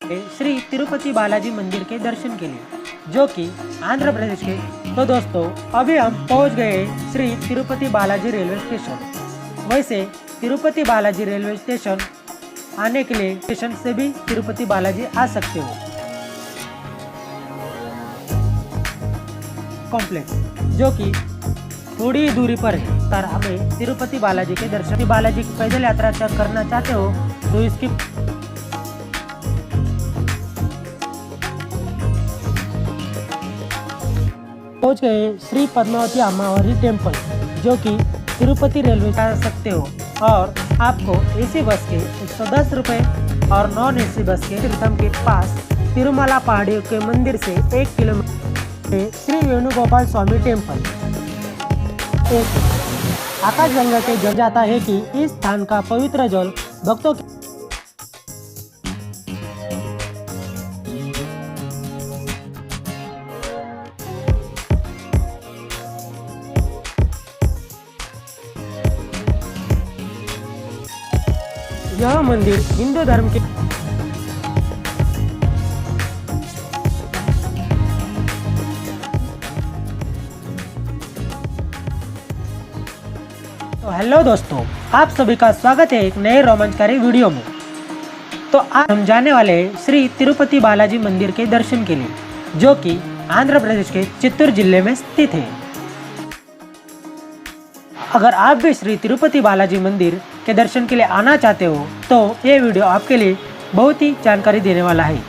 श्री तिरुपति बालाजी मंदिर के दर्शन के लिए, जो कि आंध्र प्रदेश के। तो दोस्तों, अभी हम पहुंच गए श्री तिरुपति बालाजी रेलवे स्टेशन। वैसे तिरुपति बालाजी रेलवे स्टेशन आने के लिए स्टेशन से भी तिरुपति बालाजी आ सकते हो कॉम्प्लेक्स, जो कि थोड़ी दूरी पर है। तर हमें तिरुपति बालाजी के दर्शन, बालाजी की पैदल यात्रा करना चाहते हो तो इसकी पहुंच गए श्री पद्मावती अम्मावरी टेम्पल, जो कि तिरुपति रेलवे जा सकते हो। और आपको एसी बस के 110 रुपये और नॉन एसी बस के तीर्थम के पास तिरुमला पहाड़ियों के मंदिर से 1 किलोमीटर श्री वेणुगोपाल स्वामी टेम्पल। एक आकाशगंगा के जल जाता है कि इस स्थान का पवित्र जल भक्तों के यह मंदिर हिंदू धर्म के तो हेलो दोस्तों, आप सभी का स्वागत है एक नए रोमांचकारी वीडियो में। तो आज हम जाने वाले हैं श्री तिरुपति बालाजी मंदिर के दर्शन के लिए, जो कि आंध्र प्रदेश के चित्तूर जिले में स्थित है। अगर आप भी श्री तिरुपति बालाजी मंदिर के दर्शन के लिए आना चाहते हो तो ये वीडियो आपके लिए बहुत ही जानकारी देने वाला है।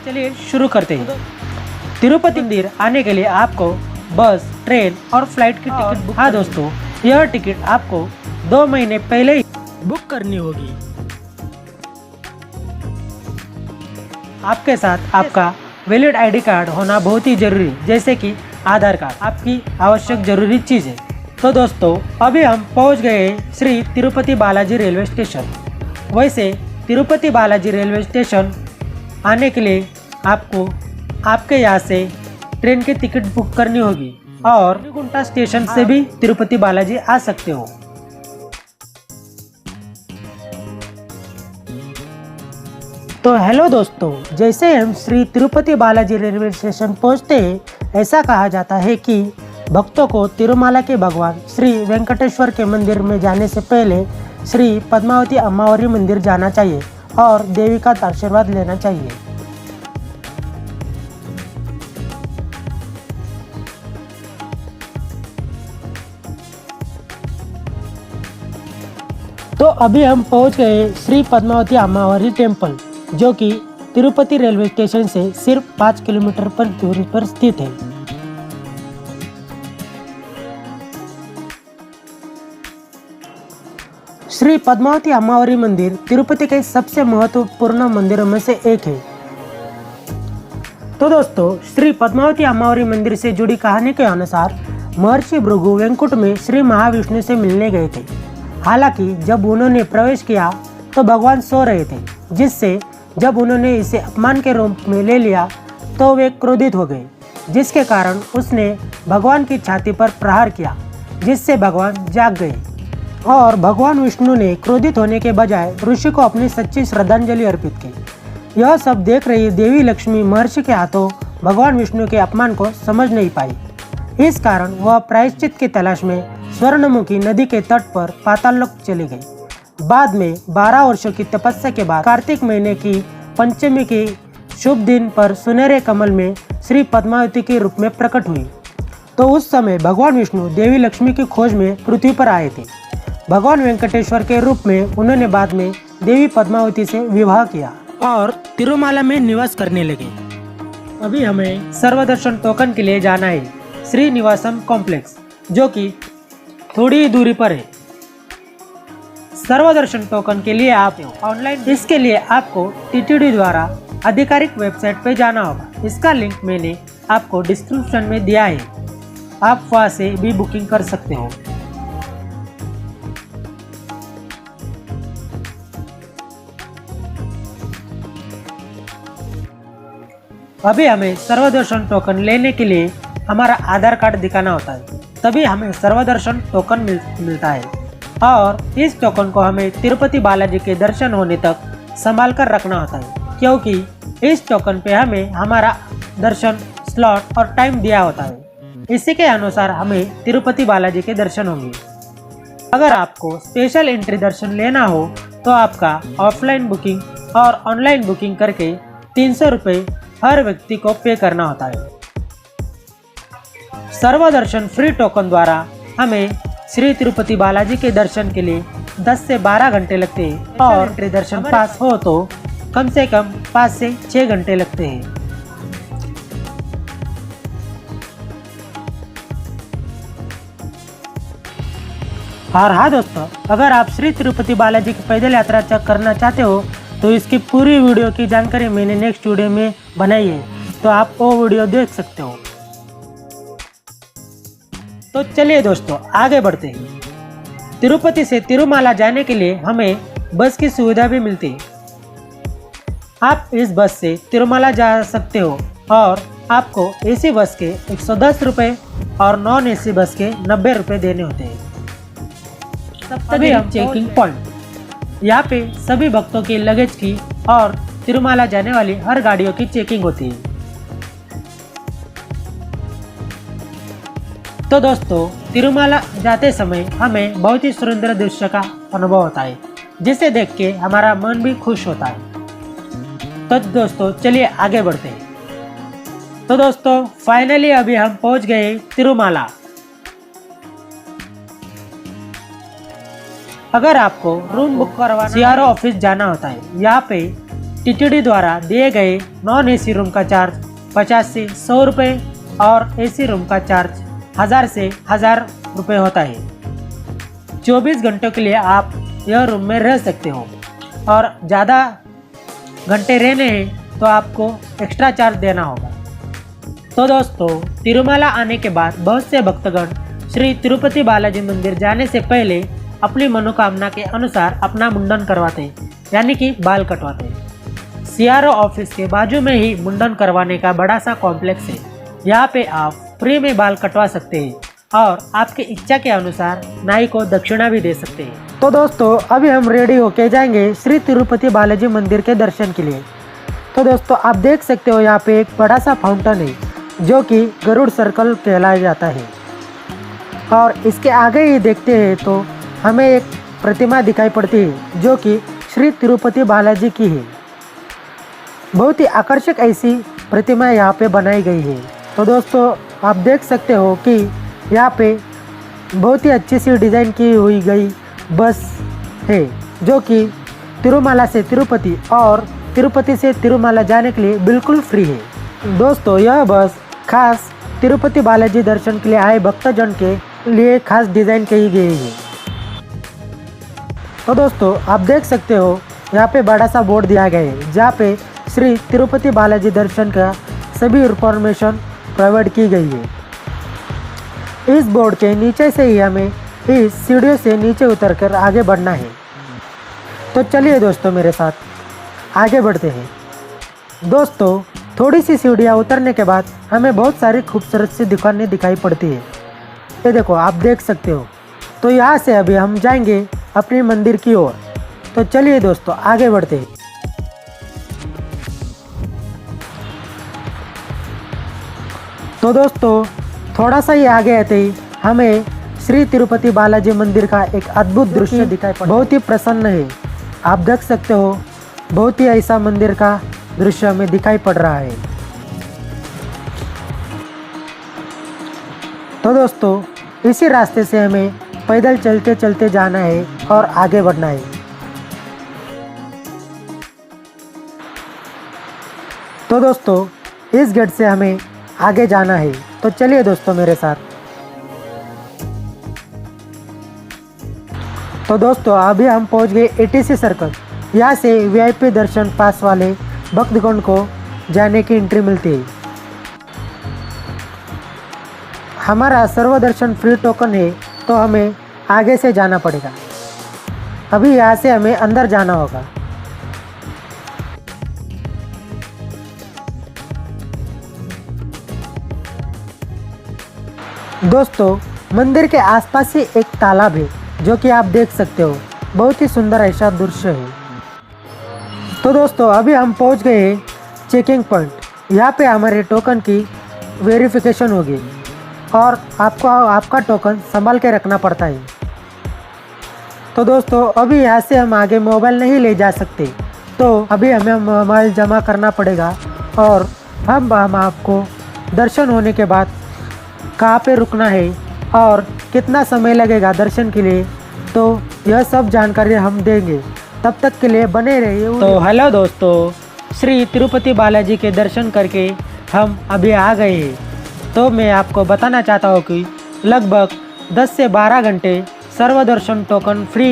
चलिए शुरू करते हैं। तिरुपति मंदिर आने के लिए आपको बस, ट्रेन और फ्लाइट की टिकट बुक। हाँ दोस्तों, यह टिकट आपको 2 महीने पहले ही बुक करनी होगी। आपके साथ आपका वैलिड आईडी कार्ड होना बहुत ही जरूरी, जैसे कि आधार कार्ड आपकी आवश्यक जरूरी चीज़ है। तो दोस्तों, अभी हम पहुंच गए श्री तिरुपति बालाजी रेलवे स्टेशन। वैसे तिरुपति बालाजी रेलवे स्टेशन आने के लिए आपको आपके यहाँ से ट्रेन की टिकट बुक करनी होगी और गुंटा स्टेशन से भी तिरुपति बालाजी आ सकते हो। तो हेलो दोस्तों, जैसे हम श्री तिरुपति बालाजी रेलवे स्टेशन पहुंचते हैं, ऐसा कहा जाता है कि भक्तों को तिरुमला के भगवान श्री वेंकटेश्वर के मंदिर में जाने से पहले श्री पद्मावती अम्मावरी मंदिर जाना चाहिए और देवी का आशीर्वाद लेना चाहिए। तो अभी हम पहुंच गए श्री पद्मावती अम्मावरी टेम्पल, जो कि तिरुपति रेलवे स्टेशन से सिर्फ 5 किलोमीटर पर दूरी पर स्थित है। श्री पद्मावती अम्मावरी मंदिर तिरुपति के सबसे महत्वपूर्ण मंदिरों में से एक है। तो दोस्तों, श्री पद्मावती अम्मावरी मंदिर से जुड़ी कहानी के अनुसार महर्षि भृगु वेंकुट में श्री महाविष्णु से मिलने गए थे। हालांकि जब उन्होंने प्रवेश किया तो भगवान सो रहे थे, जिससे जब उन्होंने इसे अपमान के रूप में ले लिया तो वे क्रोधित हो गए, जिसके कारण उसने भगवान की छाती पर प्रहार किया, जिससे भगवान जाग गए। और भगवान विष्णु ने क्रोधित होने के बजाय ऋषि को अपनी सच्ची श्रद्धांजलि अर्पित की। यह सब देख रही देवी लक्ष्मी महर्षि के हाथों भगवान विष्णु के अपमान को समझ नहीं पाई। इस कारण वह प्रायश्चित की तलाश में स्वर्णमुखी नदी के तट पर पाताललोक चली गई। बाद में 12 वर्षों की तपस्या के बाद कार्तिक महीने की पंचमी के शुभ दिन पर सुनहरे कमल में श्री पद्मावती के रूप में प्रकट हुई। तो उस समय भगवान विष्णु देवी लक्ष्मी की खोज में पृथ्वी पर आए थे। भगवान वेंकटेश्वर के रूप में उन्होंने बाद में देवी पद्मावती से विवाह किया और तिरुमला में निवास करने लगे। अभी हमें सर्वदर्शन टोकन के लिए जाना है श्रीनिवासम कॉम्प्लेक्स, जो कि थोड़ी दूरी पर है। सर्वदर्शन टोकन के लिए आप ऑनलाइन, इसके लिए आपको टीटीडी द्वारा आधिकारिक वेबसाइट पर जाना होगा। इसका लिंक मैंने आपको डिस्क्रिप्शन में दिया है, आप वहां से भी बुकिंग कर सकते हो। अभी हमें सर्वदर्शन टोकन लेने के लिए हमारा आधार कार्ड दिखाना होता है, तभी हमें सर्वदर्शन टोकन मिलता है। और इस टोकन को हमें तिरुपति बालाजी के दर्शन होने तक संभाल कर रखना होता है। क्योंकि इस टोकन पे हमें हमारा दर्शन स्लॉट और टाइम दिया होता है। इसी के अनुसार हमें तिरुपति बालाजी के दर्शन होंगे। अगर आपको स्पेशल एंट्री दर्शन लेना हो तो आपका ऑफलाइन बुकिंग और ऑनलाइन बुकिंग करके 300 रुपये हर व्यक्ति को पे करना होता है। सर्वदर्शन फ्री टोकन द्वारा हमें श्री तिरुपति बालाजी के दर्शन के लिए 10 से 12 घंटे लगते हैं और एंट्री दर्शन पास हो तो कम से कम 5 से 6 घंटे लगते हैं। और हाँ दोस्तों, अगर आप श्री तिरुपति बालाजी की पैदल यात्रा चेक करना चाहते हो तो इसकी पूरी वीडियो की जानकारी मैंने नेक्स्ट वीडियो में बनाई है, तो आप वो वीडियो देख सकते हो। तो चलिए दोस्तों आगे बढ़ते हैं। तिरुपति से तिरुमाला जाने के लिए हमें बस की सुविधा भी मिलती है। आप इस बस से तिरुमाला जा सकते हो और आपको एसी बस के 110 रुपये और नॉन एसी बस के 90 रुपये देने होते हैं। तभी हम चेकिंग पॉइंट, यहाँ पे सभी भक्तों के लगेज की और तिरुमाला जाने वाली हर गाड़ियों की चेकिंग होती है। तो दोस्तों, तिरुमाला जाते समय हमें बहुत ही सुंदर दृश्य का अनुभव होता है, जिसे देख के हमारा मन भी खुश होता है। तो दोस्तों चलिए आगे बढ़ते हैं। तो दोस्तों फाइनली अभी हम पहुंच गए तिरुमाला। अगर आपको रूम बुक करवाना सीआरओ ऑफिस जाना होता है, यहाँ पे टीटीडी द्वारा दिए गए नॉन एसी रूम का चार्ज 50 से 100 रुपये और एसी रूम का चार्ज 1000 से 1000 रुपये होता है। 24 घंटों के लिए आप यह रूम में रह सकते हो और ज़्यादा घंटे रहने हैं तो आपको एक्स्ट्रा चार्ज देना होगा। तो दोस्तों, तिरुमाला आने के बाद बहुत से भक्तगण श्री तिरुपति बालाजी मंदिर जाने से पहले अपनी मनोकामना के अनुसार अपना मुंडन करवाते हैं, यानी कि बाल कटवाते हैं। सीआरओ ऑफिस के बाजू में ही मुंडन करवाने का बड़ा सा कॉम्प्लेक्स है। यहाँ पे आप फ्री में बाल कटवा सकते हैं और आपकी इच्छा के अनुसार नाई को दक्षिणा भी दे सकते हैं। तो दोस्तों अभी हम रेडी होके जाएंगे श्री तिरुपति बालाजी मंदिर के दर्शन के लिए। तो दोस्तों आप देख सकते हो यहाँ पे एक बड़ा सा फाउंटेन है जो कि गरुड़ सर्कल कहलाया जाता है, और इसके आगे ही देखते हैं तो हमें एक प्रतिमा दिखाई पड़ती है जो कि श्री तिरुपति बालाजी की है। बहुत ही आकर्षक ऐसी प्रतिमा यहाँ पे बनाई गई है। तो दोस्तों आप देख सकते हो कि यहाँ पे बहुत ही अच्छी सी डिज़ाइन की हुई गई बस है जो कि तिरुमाला से तिरुपति और तिरुपति से तिरुमाला जाने के लिए बिल्कुल फ्री है। दोस्तों यह बस खास तिरुपति बालाजी दर्शन के लिए आए भक्तजन के लिए खास डिज़ाइन की गई है। तो दोस्तों आप देख सकते हो यहाँ पे बड़ा सा बोर्ड दिया गया है जहाँ पे श्री तिरुपति बालाजी दर्शन का सभी इंफॉर्मेशन प्रोवाइड की गई है। इस बोर्ड के नीचे से ही हमें इस सीढ़ियों से नीचे उतरकर आगे बढ़ना है। तो चलिए दोस्तों मेरे साथ आगे बढ़ते हैं। दोस्तों थोड़ी सी सीढ़ियाँ उतरने के बाद हमें बहुत सारी खूबसूरत सी दुकानें दिखाई पड़ती है। ये देखो आप देख सकते हो। तो यहाँ से अभी हम जाएंगे अपने मंदिर की ओर। तो चलिए दोस्तों आगे बढ़ते हैं। तो दोस्तों थोड़ा सा ही आगे आते ही हमें श्री तिरुपति बालाजी मंदिर का एक अद्भुत दृश्य दिखाई पड़ा। बहुत ही प्रसन्न है, आप देख सकते हो। बहुत ही ऐसा मंदिर का दृश्य हमें दिखाई पड़ रहा है। तो दोस्तों इसी रास्ते से हमें पैदल चलते चलते जाना है और आगे बढ़ना है। तो दोस्तों इस गेट से हमें आगे जाना है। तो चलिए दोस्तों मेरे साथ। तो दोस्तों अभी हम पहुंच गए एटीसी सर्कल। यहाँ से वीआईपी दर्शन पास वाले भक्तगण को जाने की एंट्री मिलती है। हमारा सर्वदर्शन फ्री टोकन है तो हमें आगे से जाना पड़ेगा। अभी यहाँ से हमें अंदर जाना होगा। दोस्तों मंदिर के आसपास ही एक तालाब है जो कि आप देख सकते हो। बहुत ही सुंदर ऐसा दृश्य है। तो दोस्तों अभी हम पहुंच गए हैं चेकिंग पॉइंट। यहाँ पे हमारे टोकन की वेरिफिकेशन होगी और आपका टोकन संभाल के रखना पड़ता है। तो दोस्तों अभी यहाँ से हम आगे मोबाइल नहीं ले जा सकते, तो अभी हमें मोबाइल जमा करना पड़ेगा और हम आपको दर्शन होने के बाद कहाँ पे रुकना है और कितना समय लगेगा दर्शन के लिए, तो यह सब जानकारी हम देंगे। तब तक के लिए बने रहिए। तो हेलो दोस्तों, श्री तिरुपति बालाजी के दर्शन करके हम अभी आ गए हैं। तो मैं आपको बताना चाहता हूँ कि लगभग 10 से 12 घंटे सर्वदर्शन टोकन फ्री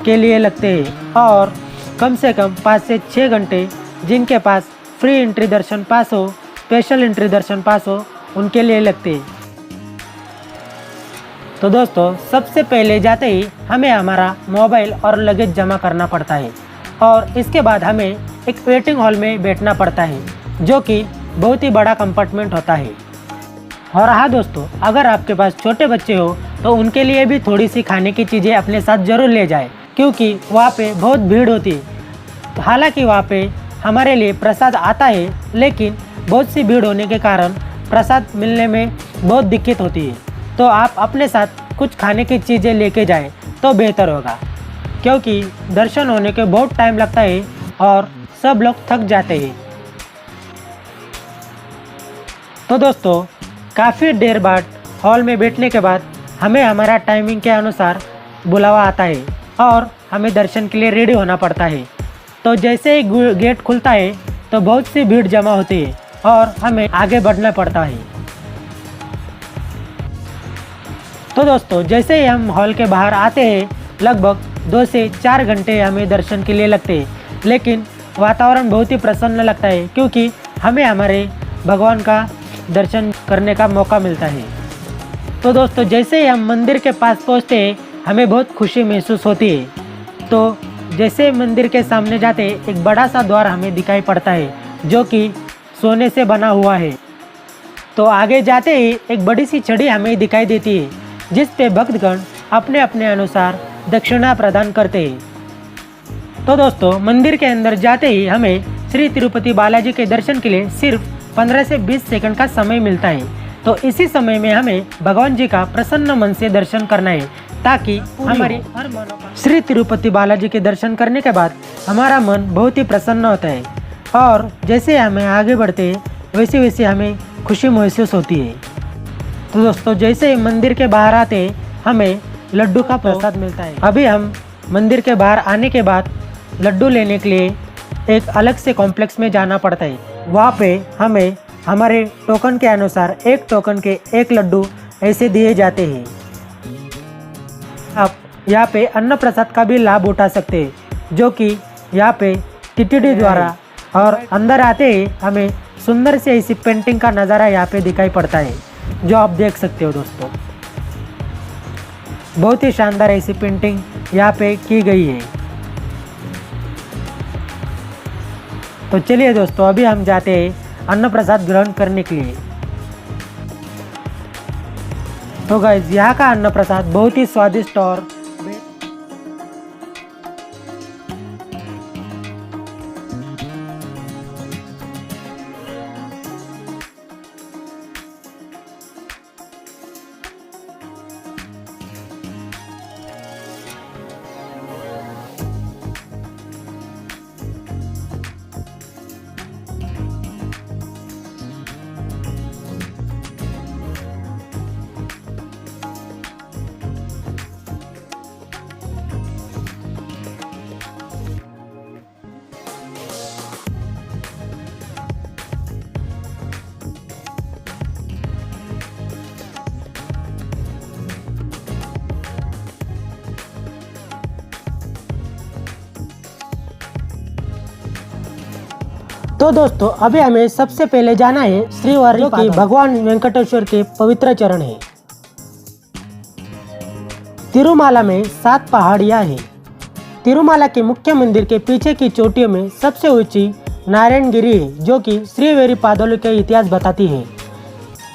के लिए लगते हैं और कम से कम 5 से 6 घंटे जिनके पास फ्री एंट्री दर्शन पास हो, स्पेशल एंट्री दर्शन पास हो, उनके लिए लगते हैं। तो दोस्तों सबसे पहले जाते ही हमें हमारा मोबाइल और लगेज जमा करना पड़ता है और इसके बाद हमें एक वेटिंग हॉल में बैठना पड़ता है, जो कि बहुत ही बड़ा कंपार्टमेंट होता है। और हाँ दोस्तों, अगर आपके पास छोटे बच्चे हो तो उनके लिए भी थोड़ी सी खाने की चीज़ें अपने साथ ज़रूर ले जाए, क्योंकि वहाँ पे बहुत भीड़ होती है। हालांकि वहाँ पे हमारे लिए प्रसाद आता है, लेकिन बहुत सी भीड़ होने के कारण प्रसाद मिलने में बहुत दिक्कत होती है। तो आप अपने साथ कुछ खाने की चीज़ें लेके जाएं तो बेहतर होगा, क्योंकि दर्शन होने के बहुत टाइम लगता है और सब लोग थक जाते हैं। तो दोस्तों काफ़ी देर बाद हॉल में बैठने के बाद हमें हमारा टाइमिंग के अनुसार बुलावा आता है और हमें दर्शन के लिए रेडी होना पड़ता है। तो जैसे ही गेट खुलता है तो बहुत सी भीड़ जमा होती है और हमें आगे बढ़ना पड़ता है। तो दोस्तों जैसे ही हम हॉल के बाहर आते हैं, लगभग 2 से 4 घंटे हमें दर्शन के लिए लगते हैं, लेकिन वातावरण बहुत ही प्रसन्न लगता है, क्योंकि हमें हमारे भगवान का दर्शन करने का मौका मिलता है। तो दोस्तों जैसे ही हम मंदिर के पास पहुंचते हैं, हमें बहुत खुशी महसूस होती है। तो जैसे मंदिर के सामने जाते एक बड़ा सा द्वार हमें दिखाई पड़ता है, जो कि सोने से बना हुआ है। तो आगे जाते ही एक बड़ी सी छड़ी हमें दिखाई देती है, जिस पे भक्तगण अपने अपने अनुसार दक्षिणा प्रदान करते हैं। तो दोस्तों मंदिर के अंदर जाते ही हमें श्री तिरुपति बालाजी के दर्शन के लिए सिर्फ 15 से 20 सेकंड का समय मिलता है। तो इसी समय में हमें भगवान जी का प्रसन्न मन से दर्शन करना है, ताकि हमारी हर मनोकामना। श्री तिरुपति बालाजी के दर्शन करने के बाद हमारा मन बहुत ही प्रसन्न होता है और जैसे हमें आगे बढ़ते हैं वैसे वैसे हमें खुशी महसूस होती है। तो दोस्तों जैसे ही मंदिर के बाहर आते हमें लड्डू का प्रसाद मिलता है। अभी हम मंदिर के बाहर आने के बाद लड्डू लेने के लिए एक अलग से कॉम्प्लेक्स में जाना पड़ता है। वहाँ पे हमें हमारे टोकन के अनुसार एक टोकन के 1 लड्डू ऐसे दिए जाते हैं। आप यहाँ पे अन्न प्रसाद का भी लाभ उठा सकते हैं, जो कि यहाँ पे टीटीडी द्वारा। और अंदर आते ही हमें सुंदर से ऐसी पेंटिंग का नज़ारा यहाँ पे दिखाई पड़ता है, जो आप देख सकते हो दोस्तों। बहुत ही शानदार ऐसी पेंटिंग यहाँ पे की गई है। तो चलिए दोस्तों अभी हम जाते हैं अन्न प्रसाद ग्रहण करने के लिए। तो गाइस यहाँ का अन्न प्रसाद बहुत ही स्वादिष्ट और तो दोस्तों अभी हमें सबसे पहले जाना है श्रीवारी, जो कि भगवान वेंकटेश्वर के पवित्र चरण है। तिरुमाला में 7 पहाड़ियाँ हैं। तिरुमाला के मुख्य मंदिर के पीछे की चोटियों में सबसे ऊंची नारायणगिरी है, जो कि श्रीवेरी पादोली के इतिहास बताती है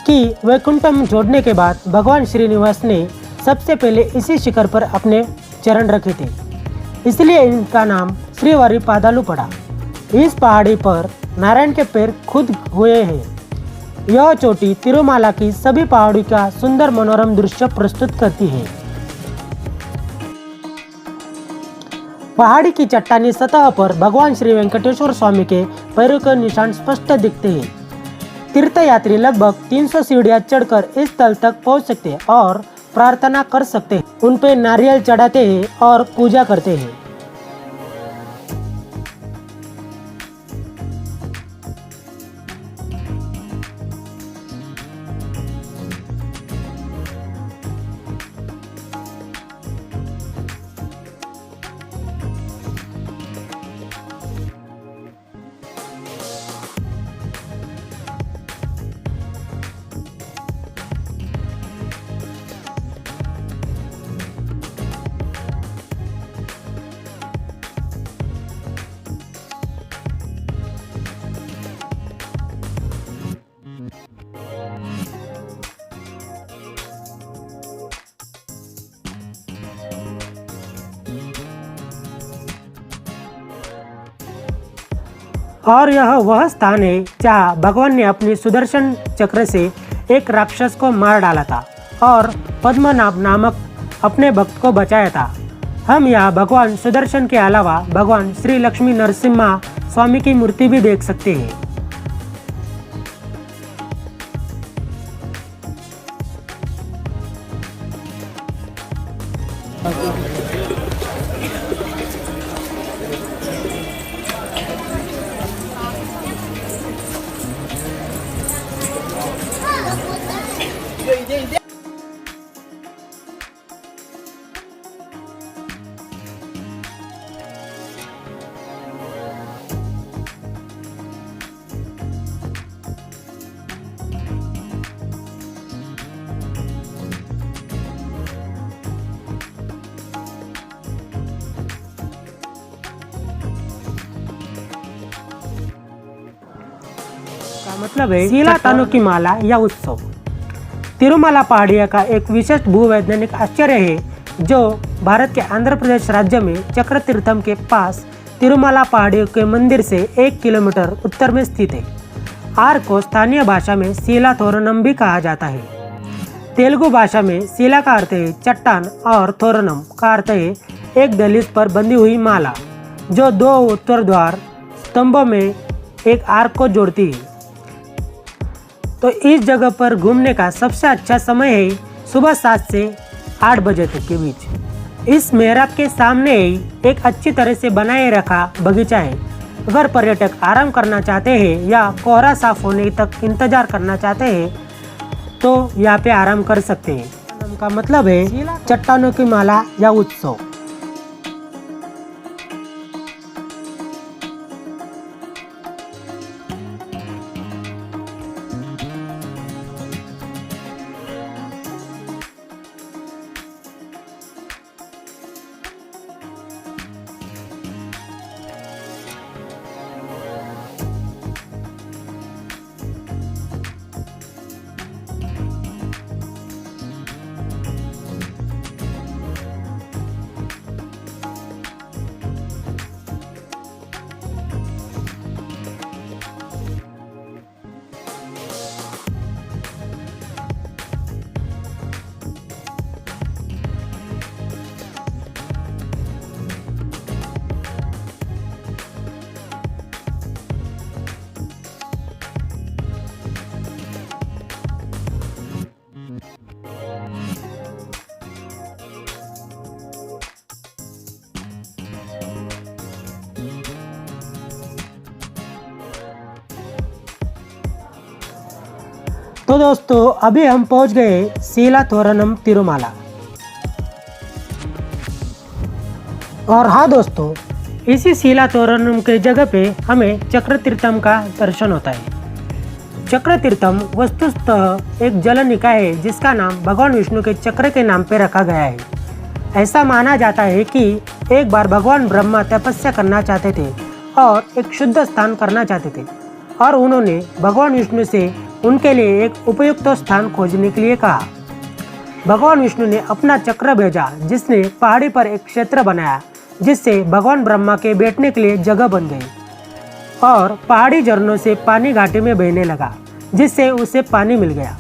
कि वैकुंठम जोड़ने के बाद भगवान श्रीनिवास ने सबसे पहले इसी शिखर पर अपने चरण रखे थे, इसलिए इनका नाम श्रीवारी पादालु पड़ा। इस पहाड़ी पर नारायण के पैर खुद हुए हैं। यह चोटी तिरुमाला की सभी पहाड़ों का सुंदर मनोरम दृश्य प्रस्तुत करती है। पहाड़ी की चट्टानी सतह पर भगवान श्री वेंकटेश्वर स्वामी के पैरों के निशान स्पष्ट दिखते हैं। तीर्थयात्री लगभग 300 सीढ़ियां चढ़कर इस स्थल तक पहुंच सकते हैं और प्रार्थना कर सकते हैं। उन पे नारियल चढ़ाते हैं और पूजा करते हैं। और यह वह स्थान है जहाँ भगवान ने अपनी सुदर्शन चक्र से एक राक्षस को मार डाला था और पद्मनाभ नामक अपने भक्त को बचाया था। हम यहाँ भगवान सुदर्शन के अलावा भगवान श्री लक्ष्मी नरसिम्हा स्वामी की मूर्ति भी देख सकते हैं। का मतलब है सीला तानों की माला या उत्सव। तिरुमाला पहाड़िया का एक विशेष भूवैज्ञानिक आश्चर्य है जो भारत के आंध्र प्रदेश राज्य में चक्रतीर्थम के पास तिरुमाला पहाड़ियों के मंदिर से 1 किलोमीटर उत्तर में स्थित है। आर को स्थानीय भाषा में सीला तोरणम भी कहा जाता है। तेलुगु भाषा में सीला का अर्थ है चट्टान और तोरणम का अर्थ है एक दहलीज पर बंधी हुई माला जो 2 उत्तर द्वार स्तंभों में एक आर्क को जोड़ती है। तो इस जगह पर घूमने का सबसे अच्छा समय है सुबह 7 से 8 बजे तक के बीच। इस मेहराब के सामने ही एक अच्छी तरह से बनाए रखा बगीचा है। अगर पर्यटक आराम करना चाहते हैं या कोहरा साफ होने तक इंतजार करना चाहते हैं तो यहाँ पे आराम कर सकते हैं। का मतलब है चट्टानों की माला या उत्सव। तो दोस्तों अभी हम पहुंच गए सीला तोरणम तिरुमाला। और हाँ दोस्तों, इसी सीला तोरणम के जगह पे हमें चक्रतीर्थम का दर्शन होता है। चक्रतीर्थम वस्तुतः एक जल निकाय है जिसका नाम भगवान विष्णु के चक्र के नाम पे रखा गया है। ऐसा माना जाता है कि एक बार भगवान ब्रह्मा तपस्या करना चाहते थे और एक शुद्ध स्थान करना चाहते थे और उन्होंने भगवान विष्णु से उनके लिए एक उपयुक्त स्थान खोजने के लिए कहा। भगवान विष्णु ने अपना चक्र भेजा जिसने पहाड़ी पर एक क्षेत्र बनाया जिससे भगवान ब्रह्मा के बैठने के लिए जगह बन गई। और पहाड़ी झरनों से पानी घाटी में बहने लगा, जिससे उसे पानी मिल गया।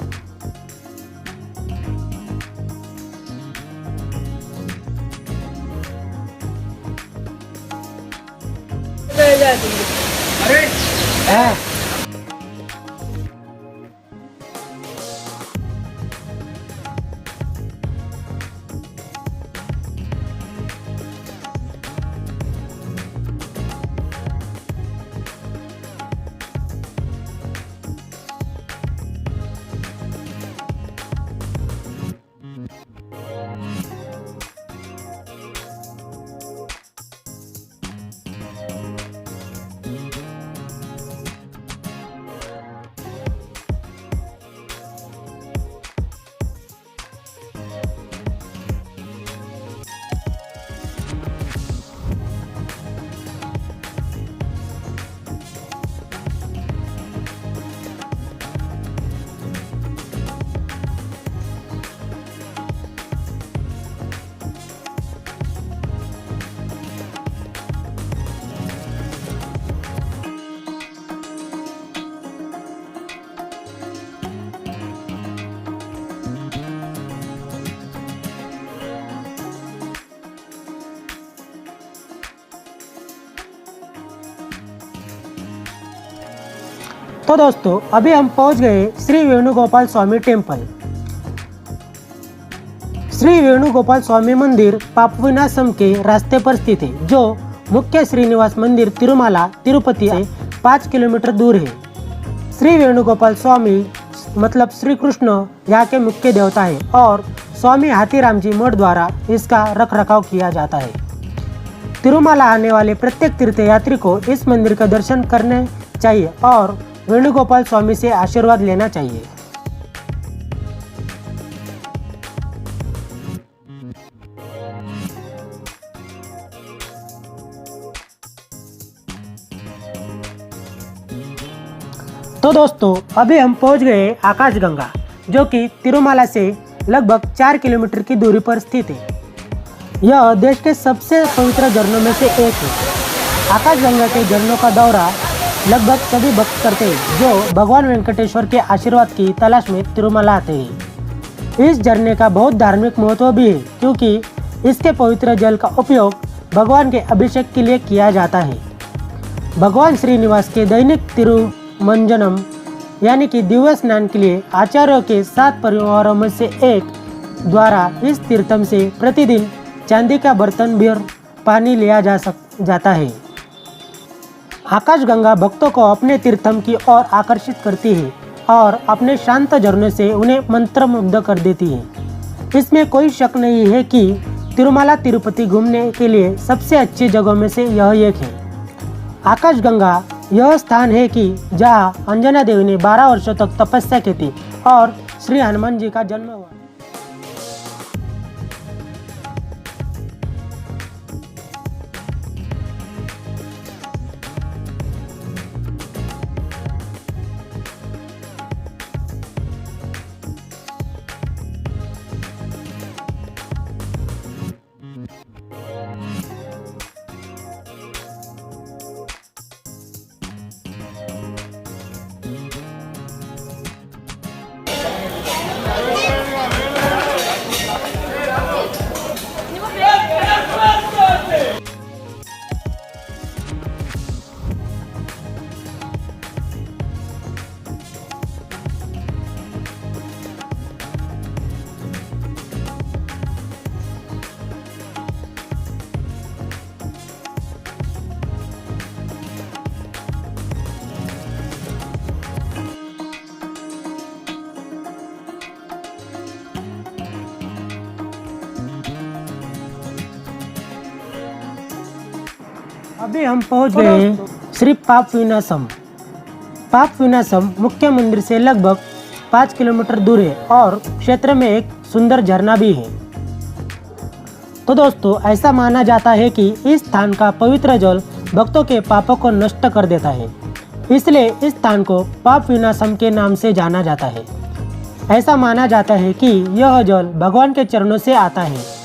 तो दोस्तों अभी हम पहुंच गए श्री वेणुगोपाल स्वामी टेम्पल। श्री वेणुगोपाल स्वामी मंदिर पापविनाशम के रास्ते पर स्थित है, जो मुख्य श्रीनिवास मंदिर तिरुमाला तिरुपति से 5 किलोमीटर दूर है। श्री वेणुगोपाल स्वामी मतलब श्री कृष्ण यहाँ के मुख्य देवता है और स्वामी हाथीराम जी मठ द्वारा इसका रखरखाव किया जाता है। तिरुमाला आने वाले प्रत्येक तीर्थयात्री को इस मंदिर का दर्शन करने चाहिए और वेणुगोपाल स्वामी से आशीर्वाद लेना चाहिए। तो दोस्तों अभी हम पहुंच गए आकाशगंगा, जो कि तिरुमाला से लगभग 4 किलोमीटर की दूरी पर स्थित है। यह देश के सबसे पवित्र झरनों में से एक है। आकाशगंगा के झरनों का दौरा लगभग सभी भक्त करते हैं जो भगवान वेंकटेश्वर के आशीर्वाद की तलाश में तिरुमला आते हैं। इस झरने का बहुत धार्मिक महत्व भी है, क्योंकि इसके पवित्र जल का उपयोग भगवान के अभिषेक के लिए किया जाता है। भगवान श्रीनिवास के दैनिक तिरुमंजनम यानी कि दिव्य स्नान के लिए आचार्यों के 7 परिवारों में से एक द्वारा इस तीर्थम से प्रतिदिन चांदी का बर्तन भर पानी लिया जाता है। आकाशगंगा भक्तों को अपने तीर्थम की ओर आकर्षित करती है और अपने शांत झरनों से उन्हें मंत्रमुग्ध कर देती है। इसमें कोई शक नहीं है कि तिरुमाला तिरुपति घूमने के लिए सबसे अच्छी जगहों में से यह एक है। आकाशगंगा यह स्थान है कि जहाँ अंजना देवी ने 12 वर्षों तक तपस्या की थी और श्री हनुमान जी का जन्म हुआ। अभी हम पहुंच गए श्री पापविनाशम। पापविनाशम मुख्य मंदिर से लगभग 5 किलोमीटर दूर है और क्षेत्र में एक सुंदर झरना भी है। तो दोस्तों ऐसा माना जाता है कि इस स्थान का पवित्र जल भक्तों के पापों को नष्ट कर देता है, इसलिए इस स्थान को पापविनाशम के नाम से जाना जाता है। ऐसा माना जाता है कि यह जल भगवान के चरणों से आता है।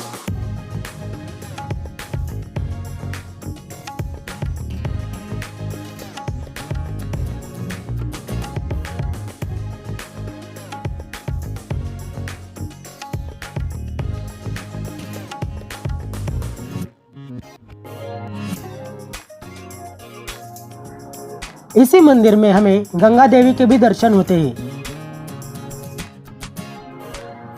इसी मंदिर में हमें गंगा देवी के भी दर्शन होते हैं।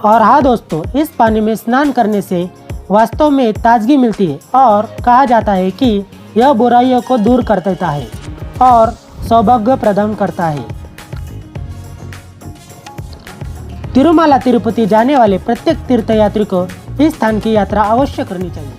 और हाँ दोस्तों, इस पानी में स्नान करने से वास्तव में ताजगी मिलती है और कहा जाता है कि यह बुराइयों को दूर कर देता है और सौभाग्य प्रदान करता है। तिरुमाला तिरुपति जाने वाले प्रत्येक तीर्थयात्री को इस स्थान की यात्रा अवश्य करनी चाहिए।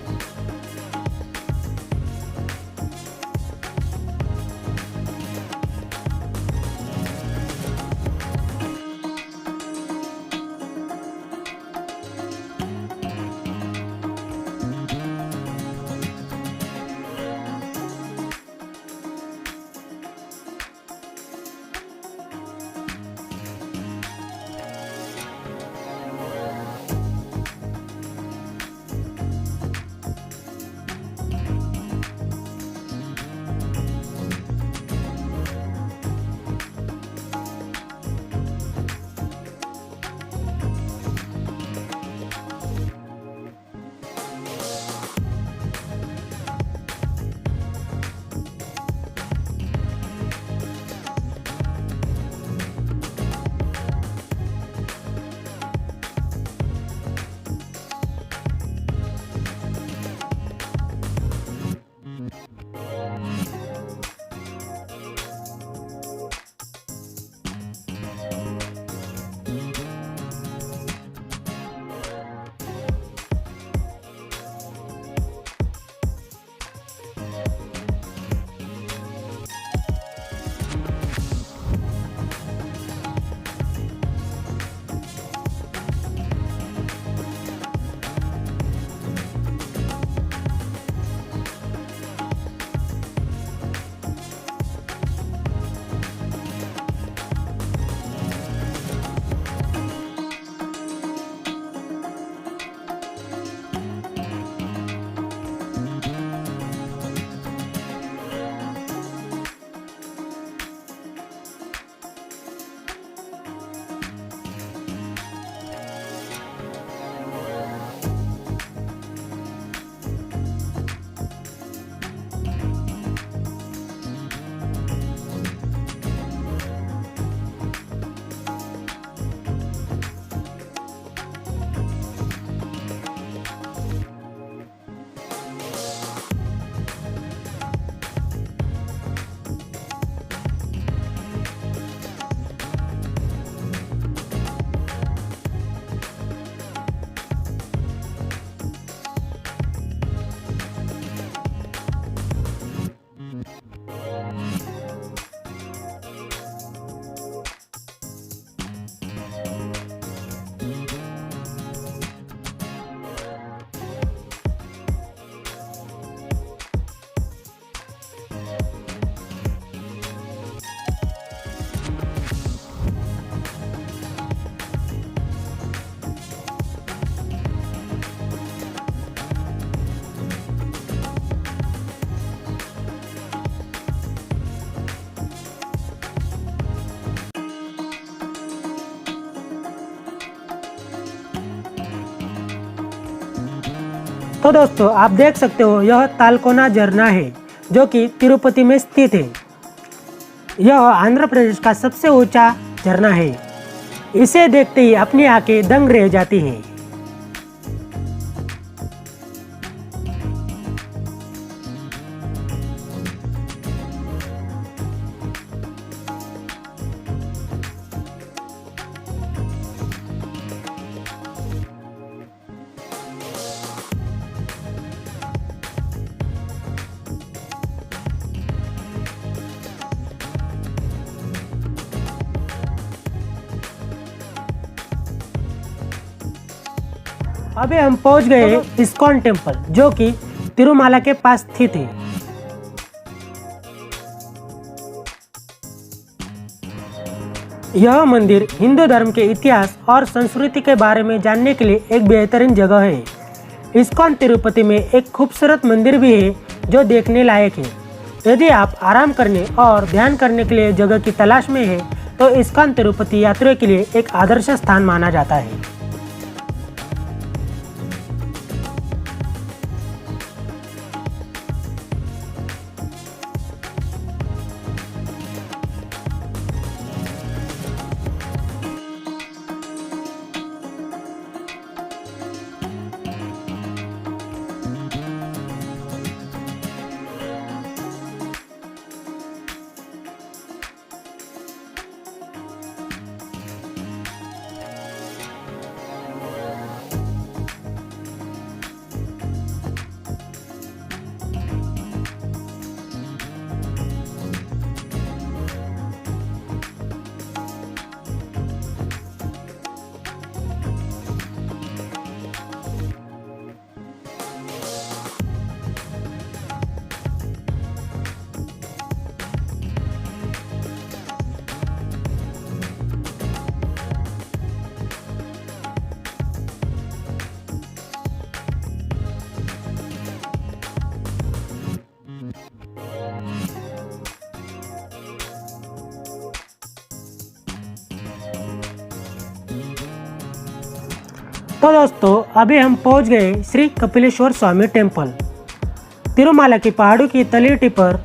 तो दोस्तों, आप देख सकते हो यह तालकोना झरना है जो कि तिरुपति में स्थित है। यह आंध्र प्रदेश का सबसे ऊंचा झरना है। इसे देखते ही अपनी आंखें दंग रह जाती हैं। अभी हम पहुंच गए इस्कॉन टेम्पल जो कि तिरुमाला के पास स्थित है। यह मंदिर हिंदू धर्म के इतिहास और संस्कृति के बारे में जानने के लिए एक बेहतरीन जगह है। इस्कॉन तिरुपति में एक खूबसूरत मंदिर भी है जो देखने लायक है। यदि आप आराम करने और ध्यान करने के लिए जगह की तलाश में है तो इस्कॉन तिरुपति यात्रियों के लिए एक आदर्श स्थान माना जाता है। तो दोस्तों अभी हम पहुंच गए श्री कपिलेश्वर स्वामी टेम्पल। तिरुमाला की पहाड़ों की तलहटी पर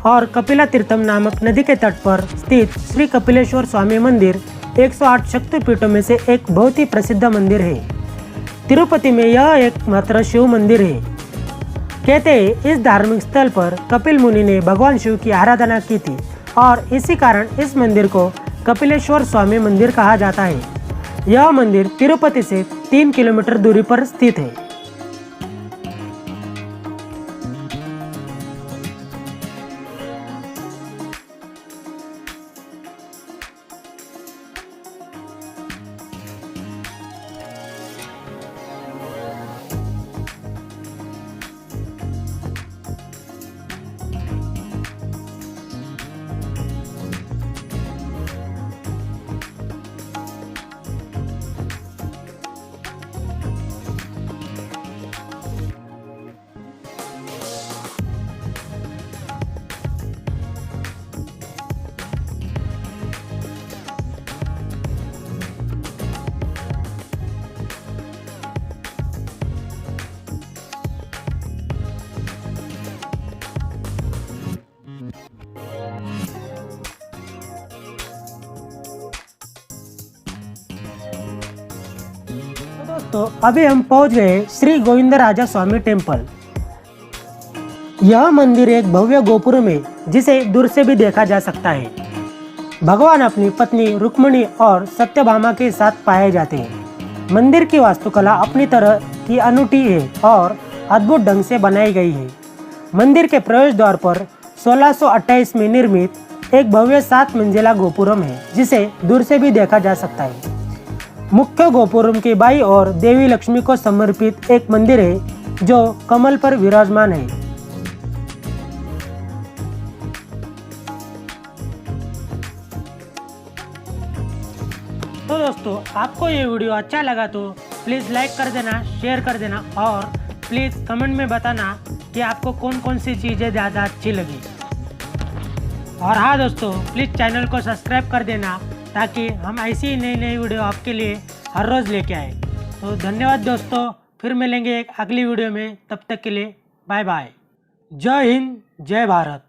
और कपिला तीर्थम नामक नदी के तट पर स्थित श्री कपिलेश्वर स्वामी मंदिर 108 शक्तिपीठों में से एक बहुत ही प्रसिद्ध मंदिर है। तिरुपति में यह एकमात्र शिव मंदिर है। कहते हैं इस धार्मिक स्थल पर कपिल मुनि ने भगवान शिव की आराधना की थी और इसी कारण इस मंदिर को कपिलेश्वर स्वामी मंदिर कहा जाता है। यह मंदिर तिरुपति से 3 किलोमीटर दूरी पर स्थित है। तो अभी हम पहुंच गए श्री गोविंदराजा स्वामी टेम्पल। यह मंदिर एक भव्य गोपुरम में जिसे दूर से भी देखा जा सकता है। भगवान अपनी पत्नी रुक्मिणी और सत्यभामा के साथ पाए जाते हैं। मंदिर की वास्तुकला अपनी तरह की अनूठी है और अद्भुत ढंग से बनाई गई है। मंदिर के प्रवेश द्वार पर 1628 में निर्मित एक भव्य 7 मंजिला गोपुरम है जिसे दूर से भी देखा जा सकता है। मुख्य गोपुरम के बाईं ओर देवी लक्ष्मी को समर्पित एक मंदिर है जो कमल पर विराजमान है। तो दोस्तों आपको ये वीडियो अच्छा लगा तो प्लीज़ लाइक कर देना, शेयर कर देना और प्लीज़ कमेंट में बताना कि आपको कौन कौन सी चीज़ें ज़्यादा अच्छी लगी। और हाँ दोस्तों प्लीज़ चैनल को सब्सक्राइब कर देना ताकि हम ऐसी ही नई नई वीडियो आपके लिए हर रोज़ लेके आए। तो धन्यवाद दोस्तों, फिर मिलेंगे एक अगली वीडियो में। तब तक के लिए बाय बाय। जय हिंद, जय भारत।